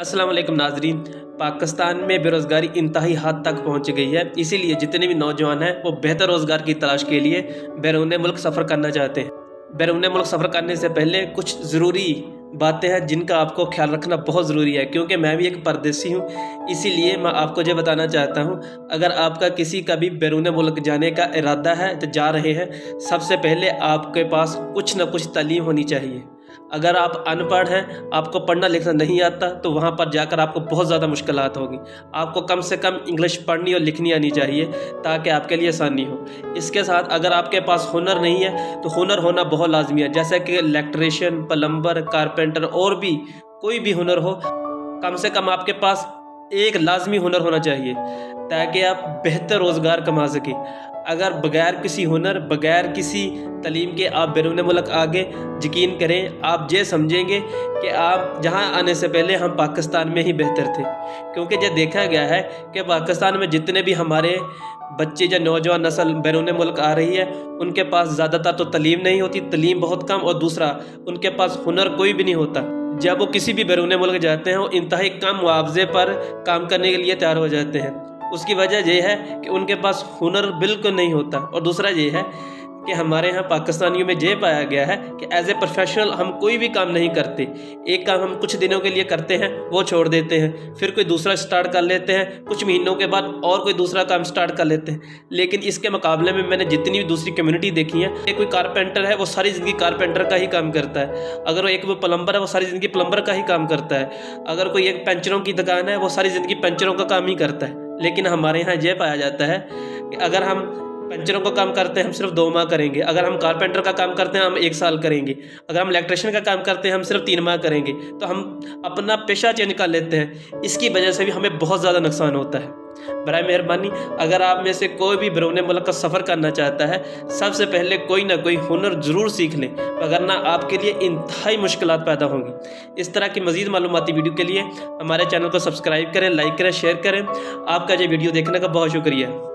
अस्सलाम वालेकुम नाजरीन। पाकिस्तान में बेरोज़गारी इंतहाई हद तक पहुंच गई है, इसीलिए जितने भी नौजवान हैं वो बेहतर रोज़गार की तलाश के लिए बैरून मुल्क सफ़र करना चाहते हैं। बैरून मुल्क सफ़र करने से पहले कुछ ज़रूरी बातें हैं जिनका आपको ख्याल रखना बहुत ज़रूरी है, क्योंकि मैं भी एक परदेसी हूँ। इसीलिए मैं आपको ये बताना चाहता हूँ, अगर आपका किसी का भी बैरून मुल्क जाने का इरादा है तो जा रहे हैं, सबसे पहले आपके पास कुछ ना कुछ तालीम होनी चाहिए। अगर आप अनपढ़ हैं, आपको पढ़ना लिखना नहीं आता, तो वहाँ पर जाकर आपको बहुत ज़्यादा मुश्किलात होगी। आपको कम से कम इंग्लिश पढ़नी और लिखनी आनी चाहिए ताकि आपके लिए आसानी हो। इसके साथ अगर आपके पास हुनर नहीं है तो हुनर होना बहुत लाजमी है, जैसे कि इलेक्ट्रीशियन, प्लम्बर, कारपेंटर और भी कोई भी हुनर हो, कम से कम आपके पास एक लाजमी हुनर होना चाहिए ताकि आप बेहतर रोज़गार कमा सकें। अगर बगैर किसी हुनर, बगैर किसी तालीम के आप बैरून मुल्क आगे, यकीन करें आप ये समझेंगे कि आप जहां आने से पहले हम पाकिस्तान में ही बेहतर थे। क्योंकि ये देखा गया है कि पाकिस्तान में जितने भी हमारे बच्चे या नौजवान नस्ल बैरून मुल्क आ रही है, उनके पास ज़्यादातर तो तालीम नहीं होती, तालीम बहुत कम, और दूसरा उनके पास हुनर कोई भी नहीं होता। जब वो किसी भी बैरून मुल्क जाते हैं वो इंतहाई कम मुआवजे पर काम करने के लिए तैयार हो जाते हैं। उसकी वजह यह है कि उनके पास हुनर बिल्कुल नहीं होता, और दूसरा ये है कि हमारे यहाँ पाकिस्तानियों में ये पाया गया है कि एज ए प्रोफेशनल हम कोई भी काम नहीं करते। एक काम हम कुछ दिनों के लिए करते हैं, वो छोड़ देते हैं, फिर कोई दूसरा स्टार्ट कर लेते हैं, कुछ महीनों के बाद और कोई दूसरा काम स्टार्ट कर लेते हैं। लेकिन इसके मुकाबले में मैंने जितनी भी दूसरी कम्युनिटी देखी है, कोई कारपेंटर है वो सारी ज़िंदगी कारपेंटर का ही काम करता है, अगर वो एक वो प्लम्बर है वो सारी ज़िंदगी प्लम्बर का ही काम करता है, अगर कोई एक पंचरों की दुकान है वो सारी ज़िंदगी पंचरों का काम ही करता है। लेकिन हमारे यहाँ यह पाया जाता है कि अगर हम पंचरों का काम करते हैं हम सिर्फ 2 माह करेंगे, अगर हम कारपेंटर का काम करते हैं हम 1 साल करेंगे, अगर हम इलेक्ट्रिशियन का काम करते हैं हम सिर्फ 3 माह करेंगे। तो हम अपना पेशा चेंज कर लेते हैं। इसकी वजह से भी हमें बहुत ज़्यादा नुकसान होता है। बराए मेहरबानी, अगर आप में से कोई भी बैरून मुल्क का सफ़र करना चाहता है, सबसे पहले कोई ना कोई हुनर ज़रूर सीख लें, वरना आपके लिए इंतहाई मुश्किलात पैदा होंगी। इस तरह की मज़ीद मालूमाती वीडियो के लिए हमारे चैनल को सब्सक्राइब करें, लाइक करें, शेयर करें। आपका ये वीडियो देखने का बहुत शुक्रिया।